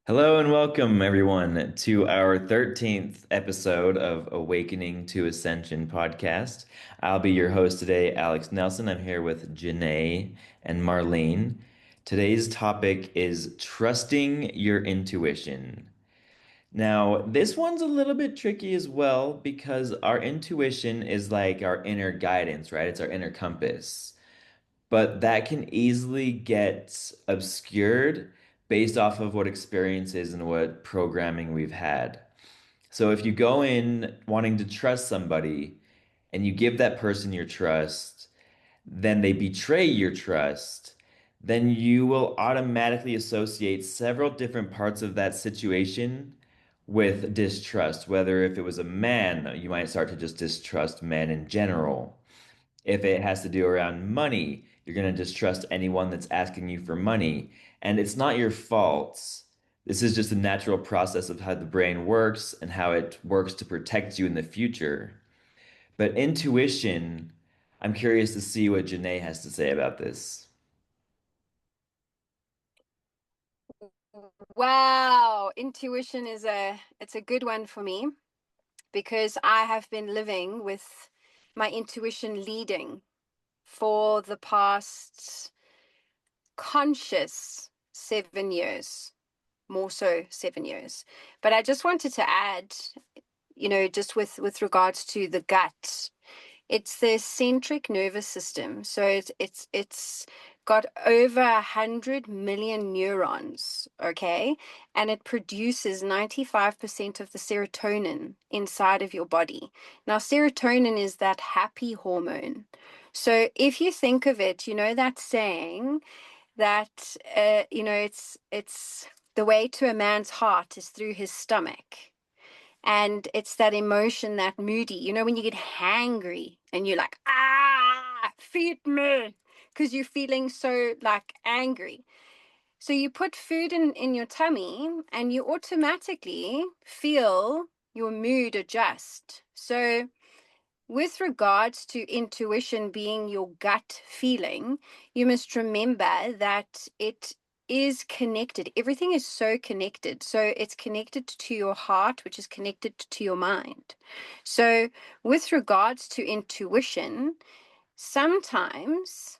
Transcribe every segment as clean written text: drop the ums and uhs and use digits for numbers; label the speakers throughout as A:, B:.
A: Hello and welcome, everyone, to our 13th episode of Awakening to Ascension podcast. I'll be your host today, Alex Nelson. I'm here with Janae and Marlene. Today's topic is trusting your intuition. Now, this one's a little bit tricky as well because our intuition is like our inner guidance, right? It's our inner compass, but that can easily get obscured based off of what experiences and what programming we've had. So if you go in wanting to trust somebody and you give that person your trust, then they betray your trust, then you will automatically associate several different parts of that situation with distrust. Whether if it was a man, you might start to just distrust men in general. If it has to do around money, you're going to distrust anyone that's asking you for money. And it's not your fault. This is just a natural process of how the brain works and how it works to protect you in the future. But intuition, I'm curious to see what Janae has to say about this.
B: Wow, intuition is it's a good one for me because I have been living with my intuition leading for the past conscious 7 years, more so 7 years. But I just wanted to add, just with regards to the gut. It's the centric nervous system. So it's got over 100 million neurons, okay? And it produces 95% of the serotonin inside of your body. Now, serotonin is that happy hormone. So if you think of it, that saying that it's the way to a man's heart is through his stomach. And it's that emotion, that moody, when you get hangry and you're like, feed me, because you're feeling so like angry. So you put food in your tummy and you automatically feel your mood adjust. So with regards to intuition being your gut feeling, you must remember that it is connected. Everything is so connected. So it's connected to your heart, which is connected to your mind. So, with regards to intuition, sometimes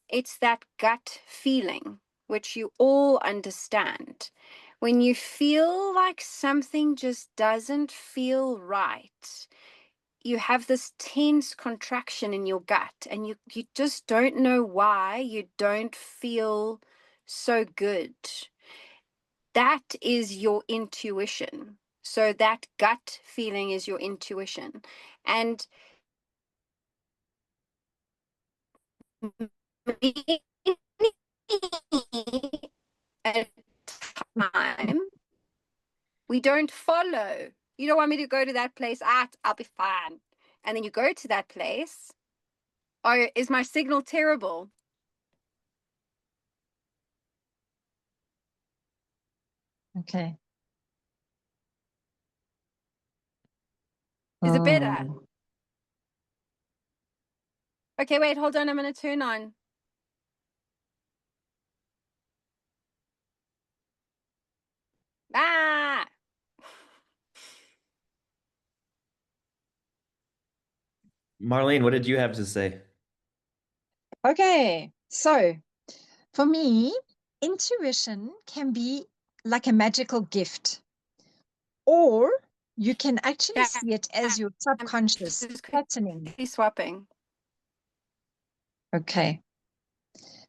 B: it's that gut feeling, which you all understand. When you feel like something just doesn't feel right, you have this tense contraction in your gut and you just don't know why you don't feel so good. That is your intuition. So that gut feeling is your intuition. And at time we don't follow. You don't want me to go to that place. I'll be fine. And then you go to that place. Oh, is my signal terrible?
C: Okay.
B: Is it better?
C: Oh,
B: Okay, wait, hold on. I'm going to turn on. Ah,
A: Marlene, what did you have to say?
C: okay. So for me, intuition can be like a magical gift, or you can actually
B: yeah,
C: see it as your
B: I'm
C: subconscious
B: just
C: patterning.
B: quickly swapping.
C: Okay.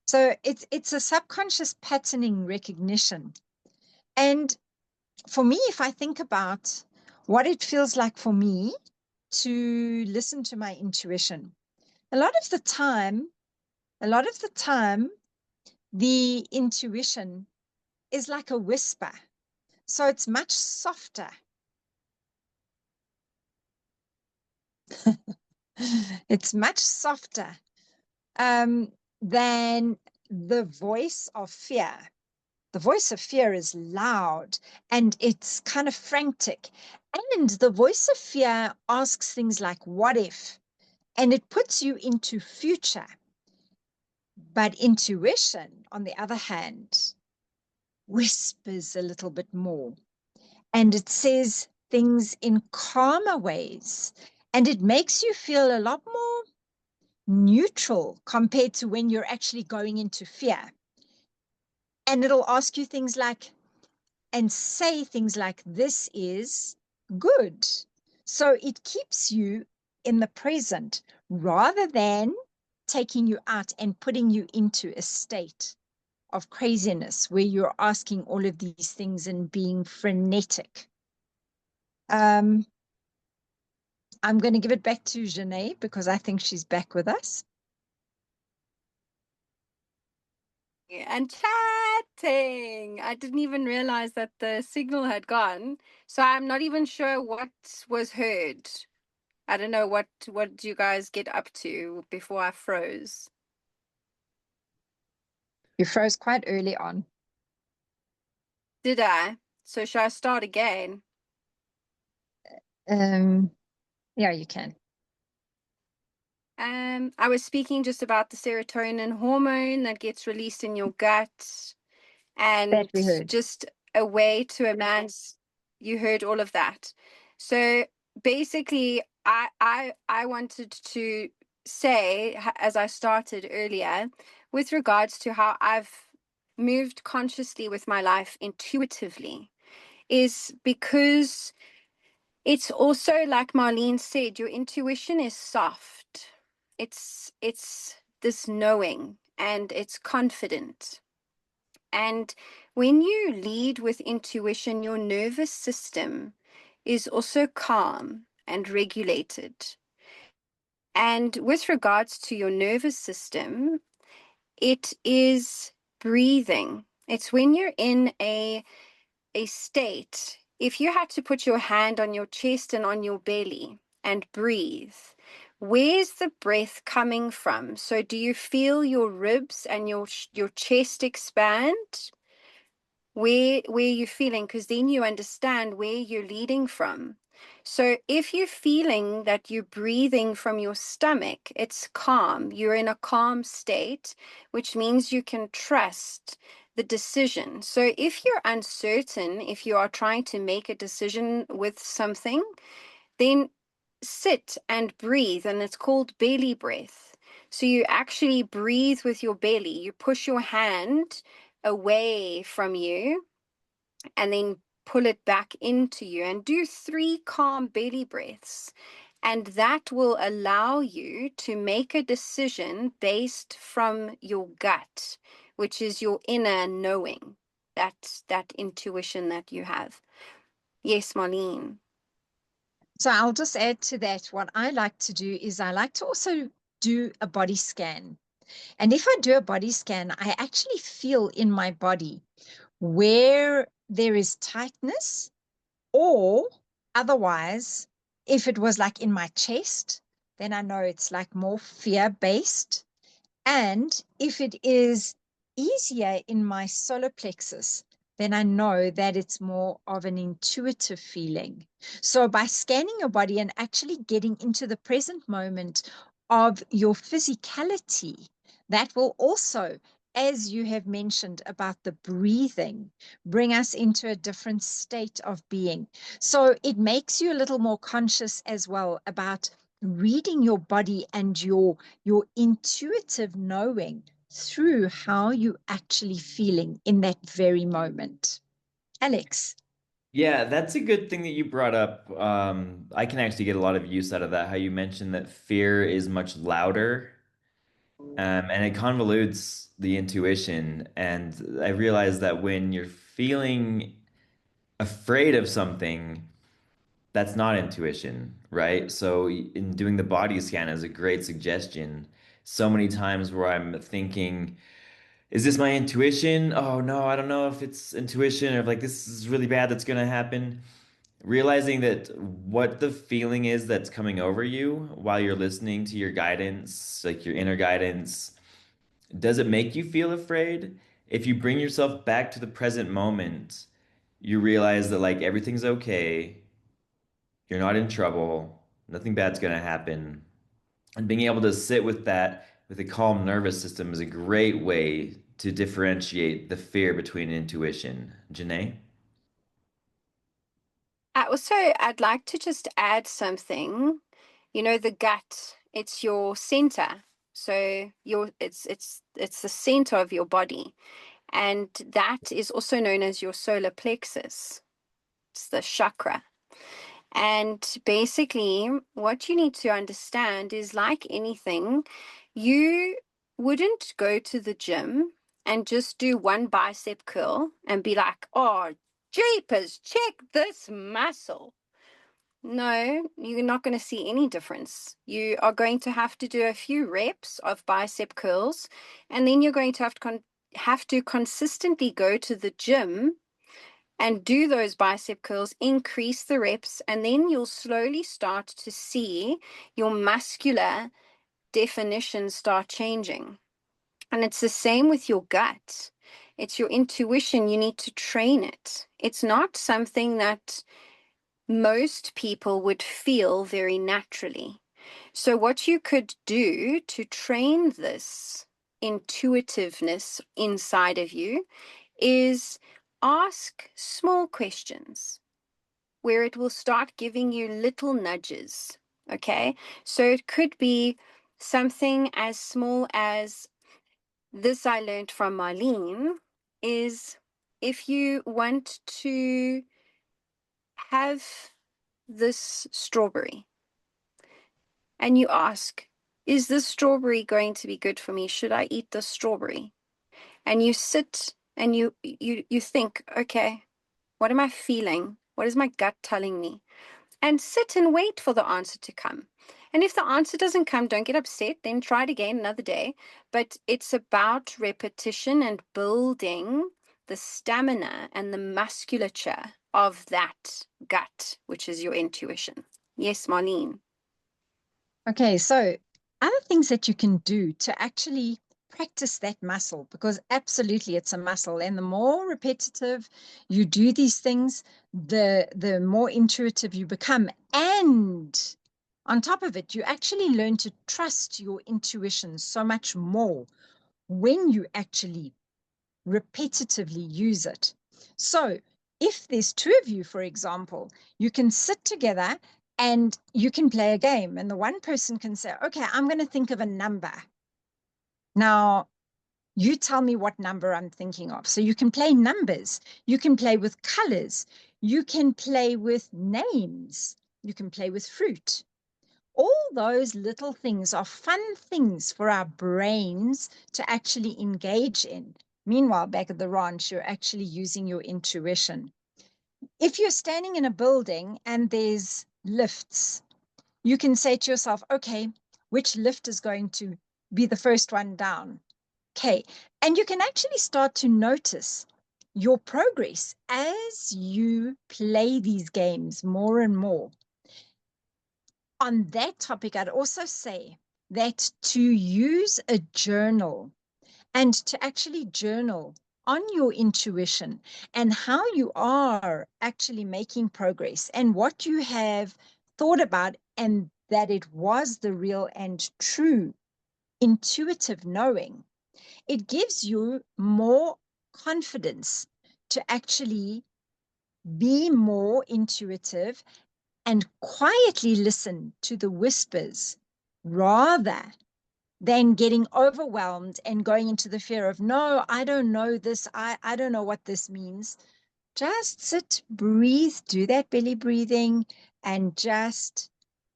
C: So it's a subconscious patterning recognition. And for me, if I think about what it feels like for me to listen to my intuition, a lot of the time, a lot of the time, the intuition is like a whisper. So it's much softer. It's much softer than the voice of fear. The voice of fear is loud and it's kind of frantic. And the voice of fear asks things like, what if? And it puts you into future. But intuition, on the other hand, whispers a little bit more, and it says things in calmer ways, and it makes you feel a lot more neutral compared to when you're actually going into fear. And it'll ask you things like, and say things like, this is good. So it keeps you in the present rather than taking you out and putting you into a state of craziness where you're asking all of these things and being frenetic. Um, I'm going to give it back to Janae because I think she's back with us.
B: And chatting. I didn't even realize that the signal had gone. So I'm not even sure what was heard. I don't know what you guys get up to before I froze.
C: You froze quite early on.
B: Did I? So should I start again?
C: Yeah, you can.
B: I was speaking just about the serotonin hormone that gets released in your gut,
C: That
B: and
C: we heard.
B: just a way to a man's. You heard all of that. So basically, I wanted to say, as I started earlier, with regards to how I've moved consciously with my life intuitively, is because it's also like Marlene said, your intuition is soft. It's this knowing, and it's confident. And when you lead with intuition, your nervous system is also calm and regulated. And with regards to your nervous system, it is breathing. It's when you're in a state, if you had to put your hand on your chest and on your belly and breathe, where's the breath coming from? So do you feel your ribs and your chest expand? Where you're feeling, because then you understand where you're leading from. So if you're feeling that you're breathing from your stomach, it's calm. You're in a calm state, which means you can trust the decision. So if you're uncertain, if you are trying to make a decision with something, then sit and breathe, and it's called belly breath. So you actually breathe with your belly. You push your hand away from you and then pull it back into you and do 3 calm belly breaths. And that will allow you to make a decision based from your gut, which is your inner knowing, that intuition that you have. Yes, Marlene.
C: So I'll just add to that. What I like to do is I like to also do a body scan. And if I do a body scan, I actually feel in my body where there is tightness, or otherwise, if it was like in my chest, then I know it's like more fear based. And if it is easier in my solar plexus, then I know that it's more of an intuitive feeling. So by scanning your body and actually getting into the present moment of your physicality, that will also, as you have mentioned about the breathing, bring us into a different state of being. So it makes you a little more conscious as well about reading your body and your intuitive knowing through how you actually feeling in that very moment. Alex.
A: Yeah, that's a good thing that you brought up. I can actually get a lot of use out of that. How you mentioned that fear is much louder, and it convolutes the intuition. And I realized that when you're feeling afraid of something, that's not intuition, right? So in doing the body scan is a great suggestion. So many times where I'm thinking, is this my intuition? Oh no, I don't know if it's intuition, or like this is really bad that's gonna happen. Realizing that what the feeling is that's coming over you while you're listening to your guidance, like your inner guidance, does it make you feel afraid? If you bring yourself back to the present moment, you realize that like everything's okay, you're not in trouble, nothing bad's gonna happen. And being able to sit with that with a calm nervous system is a great way to differentiate the fear between intuition? Janae?
B: I'd like to just add something. You know, the gut, it's your center. So it's the center of your body. And that is also known as your solar plexus. It's the chakra. And basically, what you need to understand is, like anything, you wouldn't go to the gym and just do one bicep curl and be like, oh, jeepers, check this muscle. No, you're not going to see any difference. You are going to have to do a few reps of bicep curls, and then you're going to have to consistently go to the gym and do those bicep curls, increase the reps, and then you'll slowly start to see your muscular definition start changing. And it's the same with your gut. It's your intuition. You need to train it. It's not something that most people would feel very naturally. So, what you could do to train this intuitiveness inside of you is ask small questions where it will start giving you little nudges. Okay. So, it could be something as small as this. I learned from Marlene is if you want to have this strawberry and you ask, is this strawberry going to be good for me? Should I eat this strawberry? And you sit and you think, okay, what am I feeling? What is my gut telling me? And sit and wait for the answer to come. And if the answer doesn't come, don't get upset, then try it again another day. But it's about repetition and building the stamina and the musculature of that gut, which is your intuition. Yes, Marlene.
C: Okay, so other things that you can do to actually practice that muscle, because absolutely it's a muscle, and the more repetitive you do these things, the more intuitive you become. And on top of it, you actually learn to trust your intuition so much more when you actually repetitively use it. So if there's two of you, for example, you can sit together and you can play a game, and the one person can say, okay, I'm going to think of a number. Now, you tell me what number I'm thinking of. So you can play numbers, you can play with colors, you can play with names, you can play with fruit. All those little things are fun things for our brains to actually engage in. Meanwhile, back at the ranch, you're actually using your intuition. If you're standing in a building and there's lifts, you can say to yourself, okay, which lift is going to be the first one down? Okay. And you can actually start to notice your progress as you play these games more and more. On that topic, I'd also say that to use a journal and to actually journal on your intuition and how you are actually making progress and what you have thought about, and that it was the real and true intuitive knowing, it gives you more confidence to actually be more intuitive and quietly listen to the whispers rather than getting overwhelmed and going into the fear of, no, I don't know this. I don't know what this means. Just sit, breathe, do that belly breathing, and just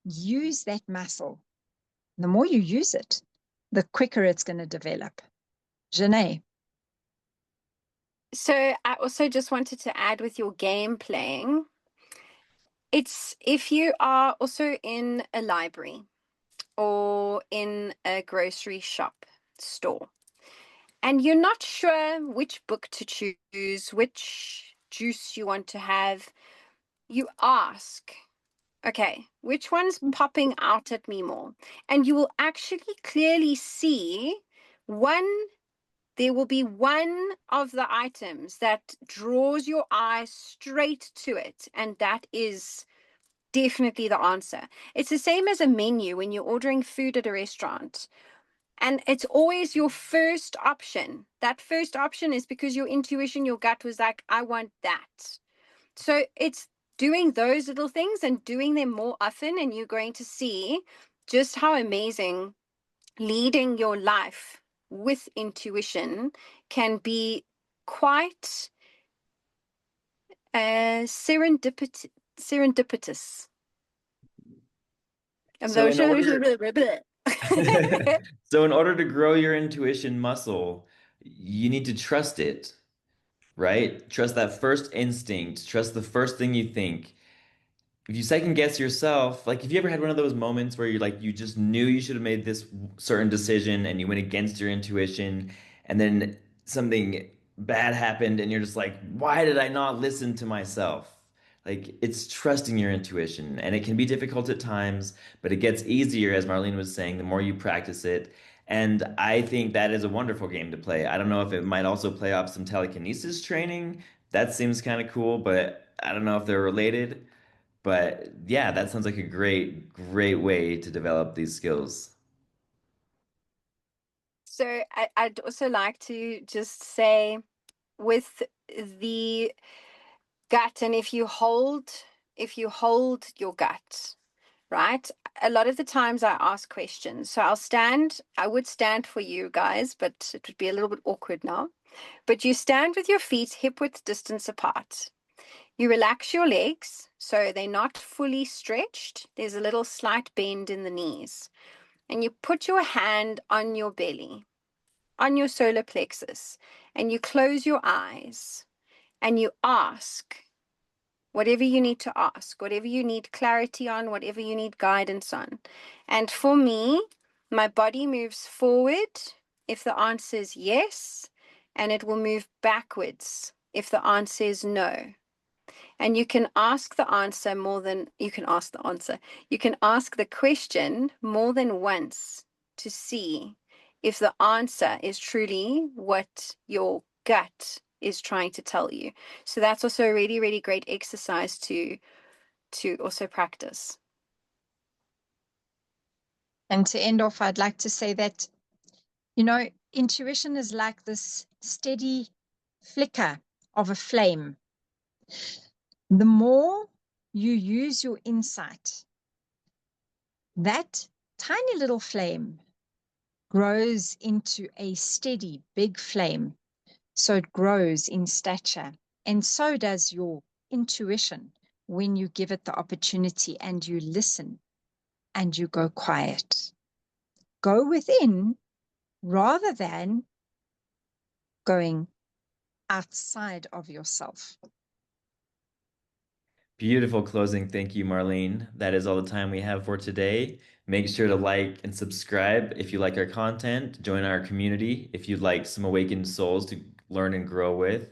C: use that muscle. The more you use it, the quicker it's going to develop. Janae.
B: So I also just wanted to add with your game playing, it's if you are also in a library or in a grocery shop store and you're not sure which book to choose, which juice you want to have, you ask, okay, which one's popping out at me more? And you will actually clearly see one. There will be one of the items that draws your eye straight to it, and that is definitely the answer. It's the same as a menu when you're ordering food at a restaurant. And it's always your first option. That first option is because your intuition, your gut was like, I want that. So it's doing those little things and doing them more often, and you're going to see just how amazing leading your life with intuition can be quite serendipitous.
A: So in order so in order to grow your intuition muscle, you need to trust it, right? Trust that first instinct, trust the first thing you think. If you second guess yourself, like if you ever had one of those moments where you just knew you should have made this certain decision and you went against your intuition and then something bad happened and you're just like, why did I not listen to myself? Like it's trusting your intuition and it can be difficult at times, but it gets easier, as Marlene was saying, the more you practice it. And I think that is a wonderful game to play. I don't know if it might also play off some telekinesis training. That seems kind of cool, but I don't know if they're related. But yeah, that sounds like a great way to develop these skills.
B: So I'd also like to just say with the gut, and if you hold your gut, right? A lot of the times I ask questions. So I would stand for you guys, but it would be a little bit awkward now. But you stand with your feet hip width distance apart. You relax your legs so they're not fully stretched. There's a little slight bend in the knees. And you put your hand on your belly, on your solar plexus, and you close your eyes and you ask whatever you need to ask, whatever you need clarity on, whatever you need guidance on. And for me, my body moves forward if the answer is yes, and it will move backwards if the answer is no. And you can ask the answer more than you can ask the answer. You can ask the question more than once to see if the answer is truly what your gut is trying to tell you. So that's also a really, really great exercise to also practice.
C: And to end off, I'd like to say that, intuition is like this steady flicker of a flame. The more you use your insight, that tiny little flame grows into a steady big flame. So it grows in stature. And so does your intuition when you give it the opportunity and you listen and you go quiet. Go within rather than going outside of yourself.
A: Beautiful closing. Thank you, Marlene. That is all the time we have for today. Make sure to like and subscribe if you like our content. Join our community if you'd like some awakened souls to learn and grow with.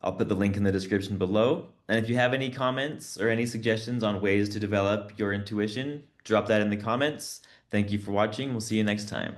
A: I'll put the link in the description below. And if you have any comments or any suggestions on ways to develop your intuition, drop that in the comments. Thank you for watching. We'll see you next time.